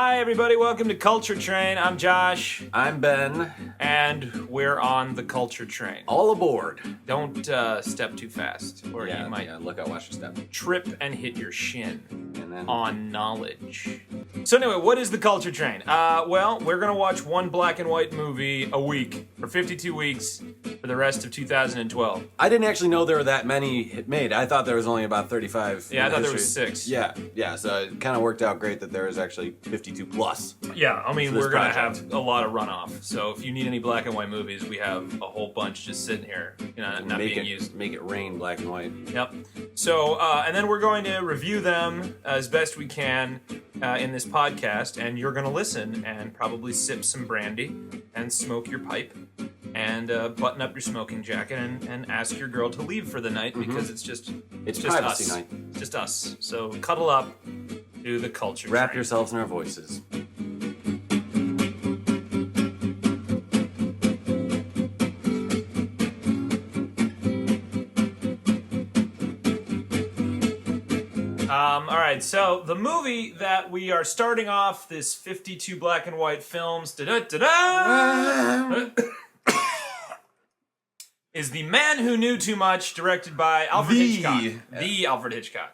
Hi, everybody. Welcome to Culture Train. I'm Josh. I'm Ben. And we're on the Culture Train. All aboard. Don't step too fast, or you might look out, watch your step. Trip and hit your shin And then on knowledge. So anyway, what is the Culture Train? Well, we're going to watch one black and white movie a week for 52 weeks for the rest of 2012. I didn't actually know there were that many made. I thought there was only about 35. Yeah, I thought there was 6. Yeah. So it kind of worked out great that there was actually 52 plus. Yeah, I mean, for this we're going to project. have a lot of runoff. So if you need any black and white movies, we have a whole bunch just sitting here, not being used. Make it rain black and white. Yep. So, and then we're going to review them as best we can in this podcast, and you're going to listen and probably sip some brandy and smoke your pipe and button up your smoking jacket and ask your girl to leave for the night because it's just privacy us. night. It's just us. So cuddle up to the Culture Wrap Train. yourselves in our voices. All right, so the movie that we are starting off this 52 black and white films is The Man Who Knew Too Much, directed by Alfred Hitchcock. The Alfred Hitchcock.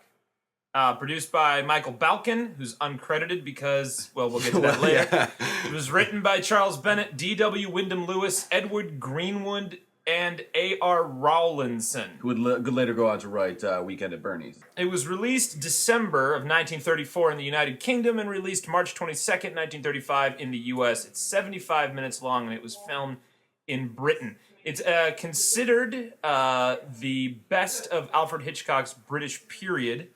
Produced by Michael Balkin, who's uncredited because, well, we'll get to that later. Yeah. It was written by Charles Bennett, D.W. Wyndham Lewis, Edward Greenwood, and A.R. Rawlinson. Who would later go on to write Weekend at Bernie's. It was released December of 1934 in the United Kingdom and released March 22nd, 1935 in the U.S. It's 75 minutes long and it was filmed in Britain. It's considered the best of Alfred Hitchcock's British period,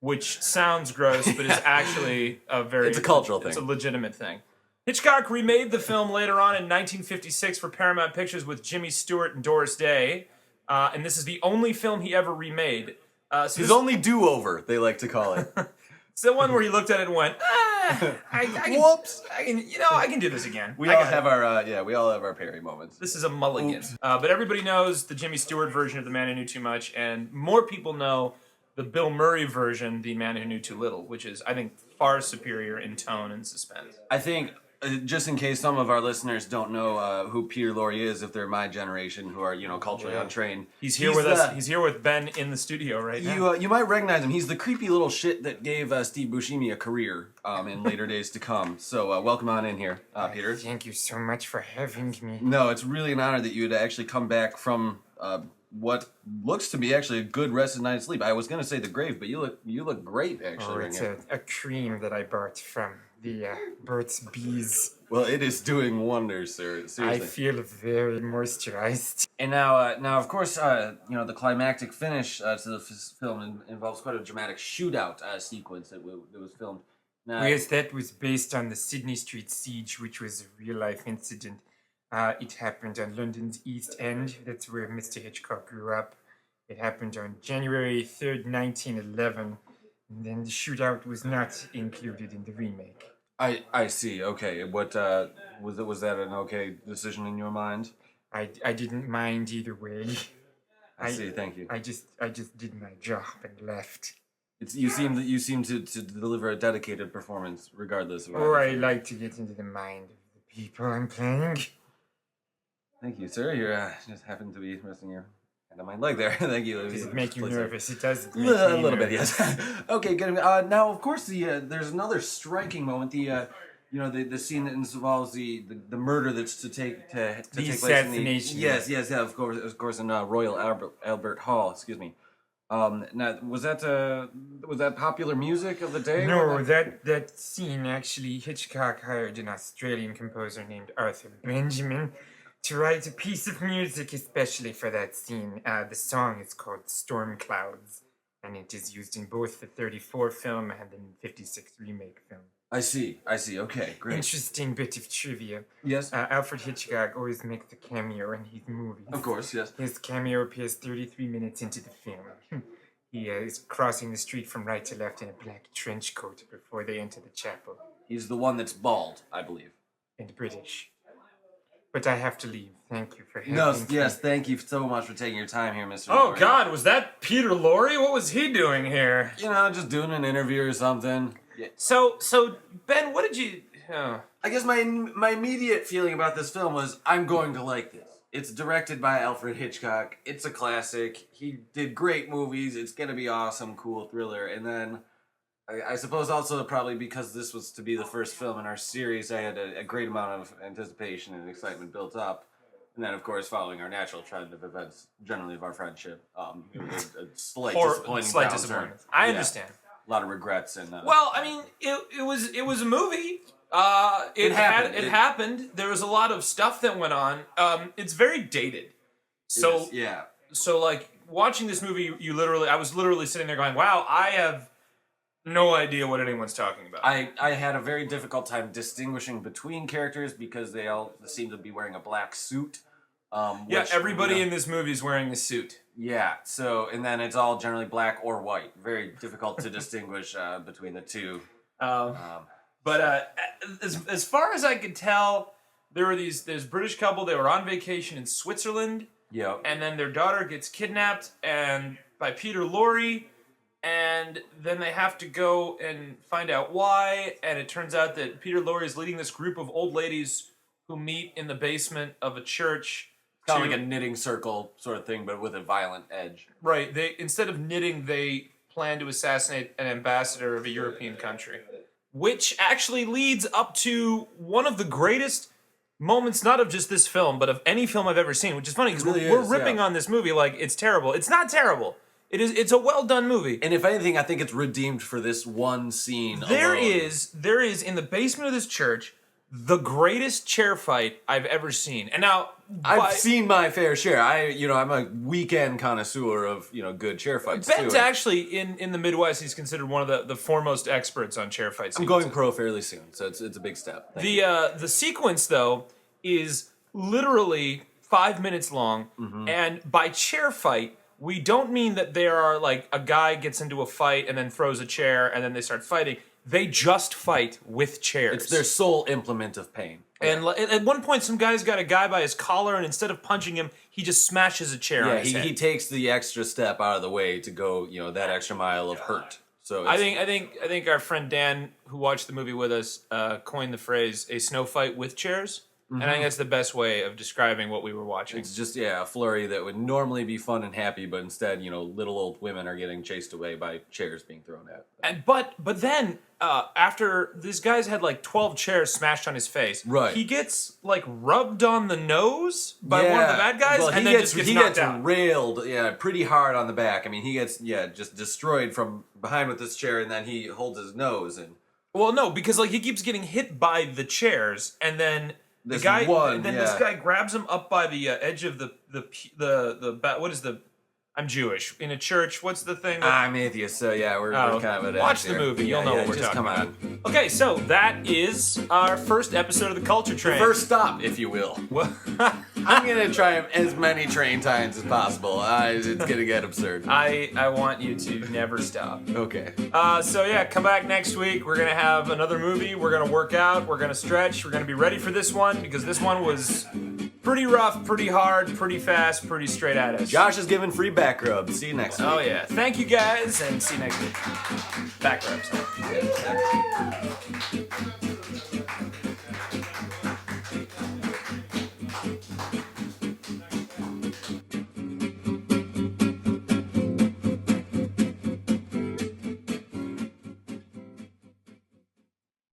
which sounds gross, but is actually It's a cultural thing. It's a legitimate thing. Hitchcock remade the film later on in 1956 for Paramount Pictures with Jimmy Stewart and Doris Day, and this is the only film he ever remade. His only do-over, they like to call it. It's the one where he looked at it and went, Whoops! I can do this again. We all have our Perry moments. This is a mulligan. Oops. But everybody knows the Jimmy Stewart version of The Man Who Knew Too Much, and more people know the Bill Murray version, The Man Who Knew Too Little, which is, I think, far superior in tone and suspense. I think, just in case some of our listeners don't know who Peter Lorre is, if they're my generation who are, culturally untrained. He's here with us. He's here with Ben in the studio right now. You might recognize him. He's the creepy little shit that gave Steve Buscemi a career in later days to come. So welcome on in here, Peter. Thank you so much for having me. No, it's really an honor that you'd actually come back from what looks to be actually a good rested night's sleep. I was going to say the grave, but you look great actually. Oh, it's a cream that I bought from the Burt's Bees. Well, it is doing wonders, sir. Seriously. I feel very moisturized. And now, of course, the climactic finish to the film involves quite a dramatic shootout sequence that was filmed. Now, Yes, that was based on the Sydney Street siege, which was a real-life incident. It happened on London's East End. That's where Mr. Hitchcock grew up. It happened on January 3rd, 1911. And then the shootout was not included in the remake. I see. Okay, what was that an okay decision in your mind? I didn't mind either way. I see. Thank you. I just did my job and left. You seem to deliver a dedicated performance, regardless of. I like to get into the mind of the people I'm playing. Thank you, sir. You just happen to be resting your hand on my leg there. Thank you. Does it make you nervous? It does. A little bit, yes. Okay, good. Now, of course, there's another striking moment. The scene that involves the murder that's to take place in the assassination. Yes, of course, in Royal Albert Hall. Excuse me. Now, was that popular music of the day? No, that scene actually, Hitchcock hired an Australian composer named Arthur Benjamin to write a piece of music especially for that scene. The song is called Storm Clouds, and it is used in both the 34 film and the 56 remake film. I see. Okay, great. Interesting bit of trivia. Yes. Alfred Hitchcock always makes a cameo in his movies. Of course, yes. His cameo appears 33 minutes into the film. He is crossing the street from right to left in a black trench coat before they enter the chapel. He's the one that's bald, I believe. And British. But I have to leave. Thank you for having me. Yes, thank you so much for taking your time here, Mr. God, was that Peter Lorre? What was he doing here? Just doing an interview or something. Yeah. So Ben, what did you? I guess my immediate feeling about this film was I'm going to like this. It's directed by Alfred Hitchcock. It's a classic. He did great movies. It's gonna be awesome, cool thriller. And then I suppose also probably because this was to be the first film in our series, I had a great amount of anticipation and excitement built up. And then, of course, following our natural trend of events, generally of our friendship, it was a slight disappointment. I understand. A lot of regrets and. Well, I mean, it was a movie. It happened. There was a lot of stuff that went on. It's very dated. So yeah. So like watching this movie, I was literally sitting there going, "Wow, I have no idea what anyone's talking about." I had a very difficult time distinguishing between characters because they all seem to be wearing a black suit. Everybody in this movie is wearing a suit. Yeah, so, and then it's all generally black or white. Very difficult to distinguish between the two. But as far as I could tell, there were this British couple. They were on vacation in Switzerland. Yeah. And then their daughter gets kidnapped by Peter Lorre. And then they have to go and find out why. And it turns out that Peter Lorre is leading this group of old ladies who meet in the basement of a church. Kind of like a knitting circle sort of thing, but with a violent edge. Right. Instead of knitting, they plan to assassinate an ambassador of a European country. Which actually leads up to one of the greatest moments, not of just this film, but of any film I've ever seen. Which is funny, because we're ripping on this movie like it's terrible. It's not terrible. It's a well-done movie. And if anything, I think it's redeemed for this one scene There alone. There is, in the basement of this church, the greatest chair fight I've ever seen. And now... I've seen my fair share. I'm a weekend connoisseur of, good chair fights, Ben's actually, in the Midwest, he's considered one of the foremost experts on chair fights. I'm going pro fairly soon, so it's a big step. The sequence, though, is literally 5 minutes long. Mm-hmm. And by chair fight, we don't mean that there are, like, a guy gets into a fight and then throws a chair and then they start fighting. They just fight with chairs. It's their sole implement of pain. And at one point, some guy's got a guy by his collar, and instead of punching him, he just smashes a chair on his head. He takes the extra step out of the way to go, that extra mile of hurt. So I think our friend Dan, who watched the movie with us, coined the phrase "a snow fight with chairs." Mm-hmm. And I think that's the best way of describing what we were watching. It's just, a flurry that would normally be fun and happy, but instead, little old women are getting chased away by chairs being thrown at them. But then, after these guys had like 12 chairs smashed on his face, right. He gets like rubbed on the nose by one of the bad guys, and then just gets knocked out. Railed, pretty hard on the back. I mean, he gets, just destroyed from behind with this chair, and then he holds his nose and... Well, no, because like he keeps getting hit by the chairs, and then... This guy grabs him up by the edge of the what is the? I'm Jewish in a church. What's the thing? I'm atheist, so we're kind of watch the movie. You'll know what we're talking about. Okay, so that is our first episode of the Culture Train. The first stop, if you will. I'm gonna try as many train times as possible. It's gonna get absurd. I want you to never stop. Okay. Come back next week. We're gonna have another movie. We're gonna work out. We're gonna stretch. We're gonna be ready for this one because this one was pretty rough, pretty hard, pretty fast, pretty straight at us. Josh is giving free back rubs. See you next week. Oh yeah. Thank you guys, and see you next week. Back rubs.